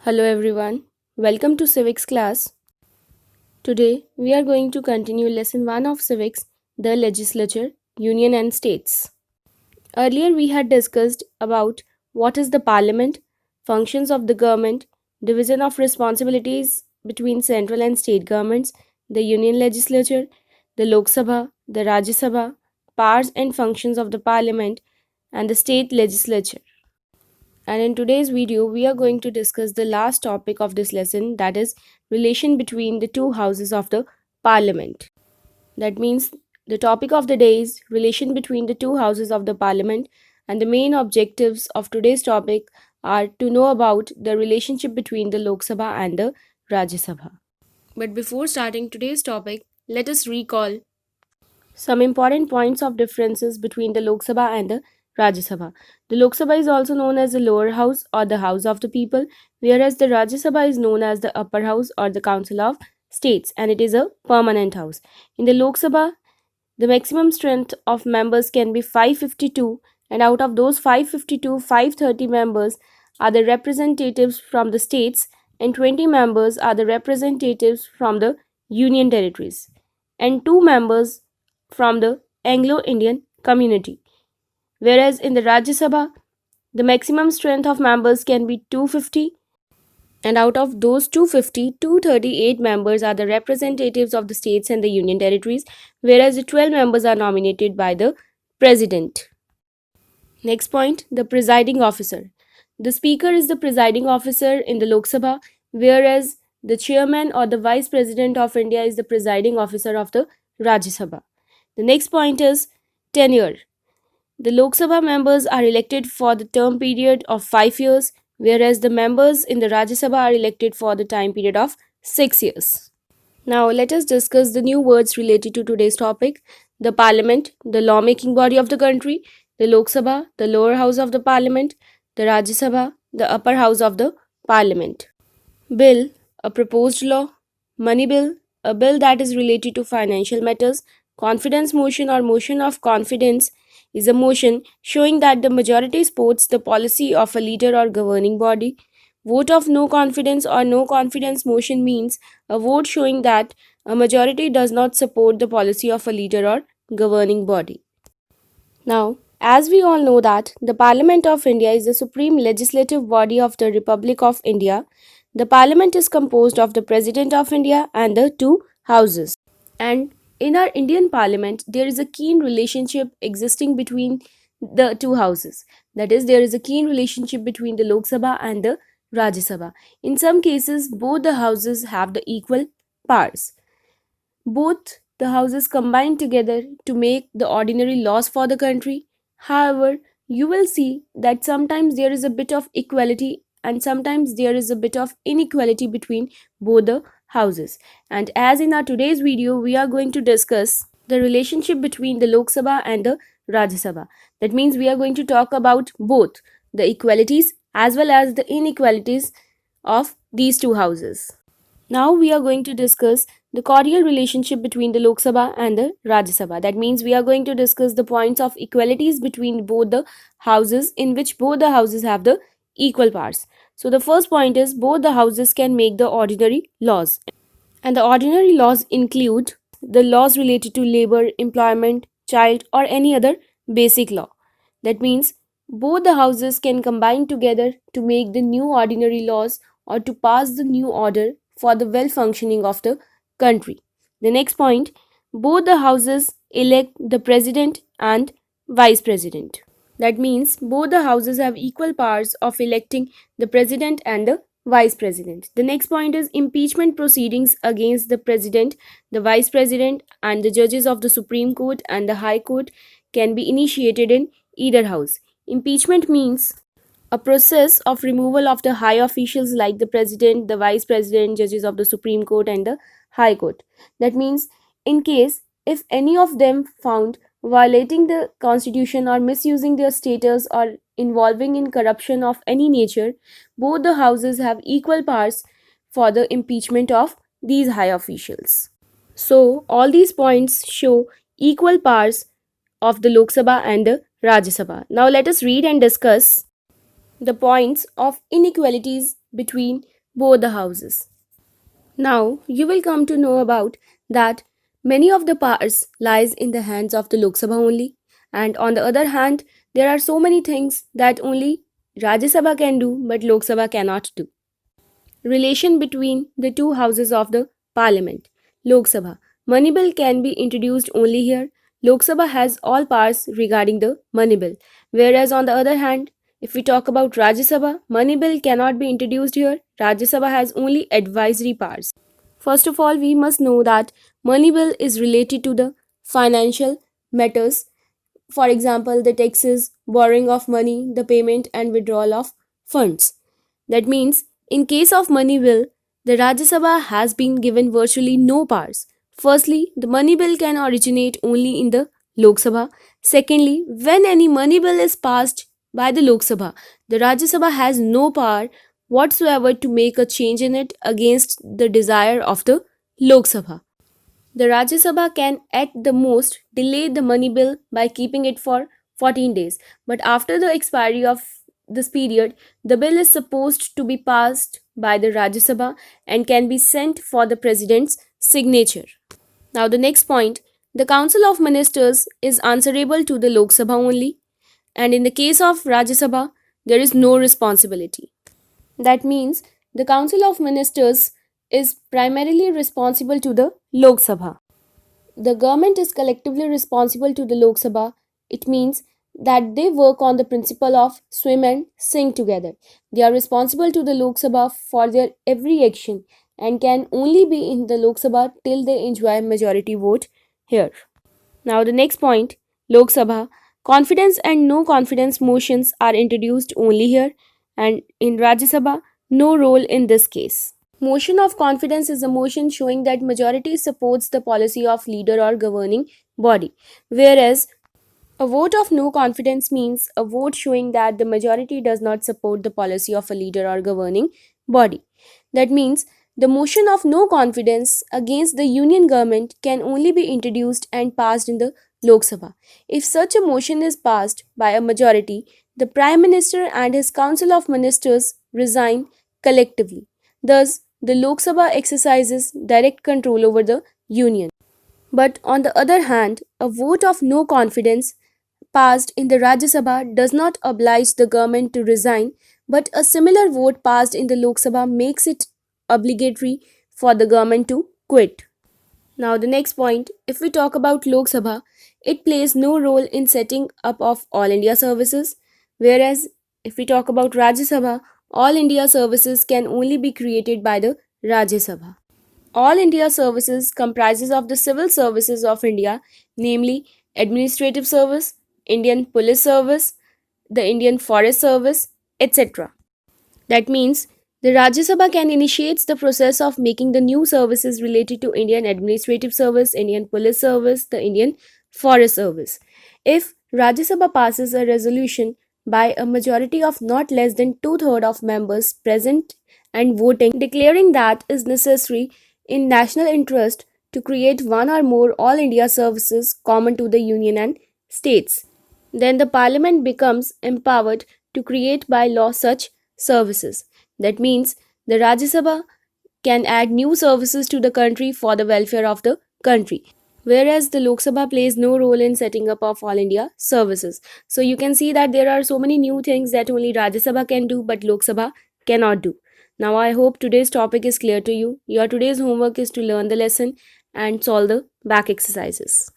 Hello everyone, welcome to Civics class. Today we are going to continue lesson 1 of Civics, the legislature, union and states. Earlier we had discussed about what is the parliament, functions of the government, division of responsibilities between central and state governments, the union legislature, the Lok Sabha, the Rajya Sabha, powers and functions of the parliament and the state legislature. And in today's video, we are going to discuss the last topic of this lesson, that is relation between the two houses of the parliament. That means the topic of the day is relation between the two houses of the parliament, and the main objectives of today's topic are to know about the relationship between the Lok Sabha and the Rajya Sabha. But before starting today's topic, let us recall some important points of differences between the Lok Sabha and the Rajya Sabha. The Lok Sabha is also known as the lower house or the house of the people, whereas the Rajya Sabha is known as the upper house or the council of states, and it is a permanent house. In the Lok Sabha, the maximum strength of members can be 552, and out of those 552, 530 members are the representatives from the states, and 20 members are the representatives from the union territories, and 2 members from the Anglo-Indian community. Whereas in the Rajya Sabha, the maximum strength of members can be 250, and out of those 250, 238 members are the representatives of the states and the union territories, whereas the 12 members are nominated by the president. Next point, the presiding officer. The speaker is the presiding officer in the Lok Sabha, whereas the chairman or the vice president of India is the presiding officer of the Rajya Sabha. The next point is tenure. The Lok Sabha members are elected for the term period of 5 years, whereas the members in the Rajya Sabha are elected for the time period of 6 years. Now, let us discuss the new words related to today's topic: the Parliament, the lawmaking body of the country, the Lok Sabha, the lower house of the Parliament, the Rajya Sabha, the upper house of the Parliament. Bill, a proposed law. Money bill, a bill that is related to financial matters. Confidence motion or motion of confidence is a motion showing that the majority supports the policy of a leader or governing body. Vote of no confidence or no confidence motion means a vote showing that a majority does not support the policy of a leader or governing body. Now, as we all know that the Parliament of India is the supreme legislative body of the Republic of India. The Parliament is composed of the President of India and the two houses. And in our Indian Parliament, there is a keen relationship existing between the two houses. That is, there is a keen relationship between the Lok Sabha and the Rajya Sabha. In some cases, both the houses have the equal powers. Both the houses combine together to make the ordinary laws for the country. However, you will see that sometimes there is a bit of equality and sometimes there is a bit of inequality between both the houses. And as in our today's video, we are going to discuss the relationship between the Lok Sabha and the Rajya Sabha. That means we are going to talk about both the equalities as well as the inequalities of these two houses. Now we are going to discuss the cordial relationship between the Lok Sabha and the Rajya Sabha. That means we are going to discuss the points of equalities between both the houses, in which both the houses have the equal powers. So the first point is both the houses can make the ordinary laws. And the ordinary laws include the laws related to labor, employment, child, or any other basic law. That means both the houses can combine together to make the new ordinary laws or to pass the new order for the well functioning of the country. The next point, both the houses elect the president and vice president. That means both the houses have equal powers of electing the president and the vice president. The next point is impeachment proceedings against the president, the vice president, and the judges of the Supreme Court and the High Court can be initiated in either house. Impeachment means a process of removal of the high officials like the president, the vice president, judges of the Supreme Court, and the High Court. That means, in case if any of them found violating the constitution or misusing their status or involving in corruption of any nature, both the houses have equal powers for the impeachment of these high officials. So, all these points show equal powers of the Lok Sabha and the Rajya Sabha. Now, let us read and discuss the points of inequalities between both the houses. Now you will come to know about that many of the powers lies in the hands of the Lok Sabha only, and on the other hand there are so many things that only Rajya Sabha can do but Lok Sabha cannot do. Relation between the two houses of the parliament. Lok Sabha. Money bill can be introduced only here. Lok Sabha has all powers regarding the money bill. Whereas on the other hand, if we talk about Rajya Sabha, money bill cannot be introduced here. Rajya Sabha has only advisory powers. First of all, we must know that money bill is related to the financial matters. For example, the taxes, borrowing of money, the payment and withdrawal of funds. That means, in case of money bill, the Rajya Sabha has been given virtually no powers. Firstly, the money bill can originate only in the Lok Sabha. Secondly, when any money bill is passed by the Lok Sabha, the Rajya Sabha has no power whatsoever to make a change in it against the desire of the Lok Sabha. The Rajya Sabha can at the most delay the money bill by keeping it for 14 days, but after the expiry of this period, the bill is supposed to be passed by the Rajya Sabha and can be sent for the President's signature. Now, the next point, the Council of Ministers is answerable to the Lok Sabha only, and in the case of Rajya Sabha, there is no responsibility. That means the Council of Ministers is primarily responsible to the Lok Sabha. The government is collectively responsible to the Lok Sabha. It means that they work on the principle of swim and sing together. They are responsible to the Lok Sabha for their every action and can only be in the Lok Sabha till they enjoy majority vote here. Now the next point, Lok Sabha, confidence and no confidence motions are introduced only here, and in Rajya Sabha no role in this case. Motion of confidence is a motion showing that majority supports the policy of leader or governing body, whereas a vote of no confidence means a vote showing that the majority does not support the policy of a leader or governing body. That means the motion of no confidence against the union government can only be introduced and passed in the Lok Sabha. If such a motion is passed by a majority, the Prime Minister and his Council of Ministers resign collectively. Thus, the Lok Sabha exercises direct control over the union. But on the other hand, a vote of no confidence passed in the Rajya Sabha does not oblige the government to resign, but a similar vote passed in the Lok Sabha makes it obligatory for the government to quit. Now, the next point, if we talk about Lok Sabha, it plays no role in setting up of All India services, whereas if we talk about Rajya Sabha, All India services can only be created by the Rajya Sabha. All India services comprises of the civil services of India, namely Administrative Service, Indian Police Service, the Indian Forest Service, etc. That means the Rajya Sabha can initiate the process of making the new services related to Indian Administrative Service, Indian Police Service, the Indian Forest Service. If Rajya Sabha passes a resolution by a majority of not less than two-thirds of members present and voting, declaring that is necessary in national interest to create one or more All India services common to the Union and states, then the Parliament becomes empowered to create by law such services. That means the Rajya Sabha can add new services to the country for the welfare of the country. Whereas the Lok Sabha plays no role in setting up of All India services. So you can see that there are so many new things that only Rajya Sabha can do but Lok Sabha cannot do. Now I hope today's topic is clear to you. Your today's homework is to learn the lesson and solve the back exercises.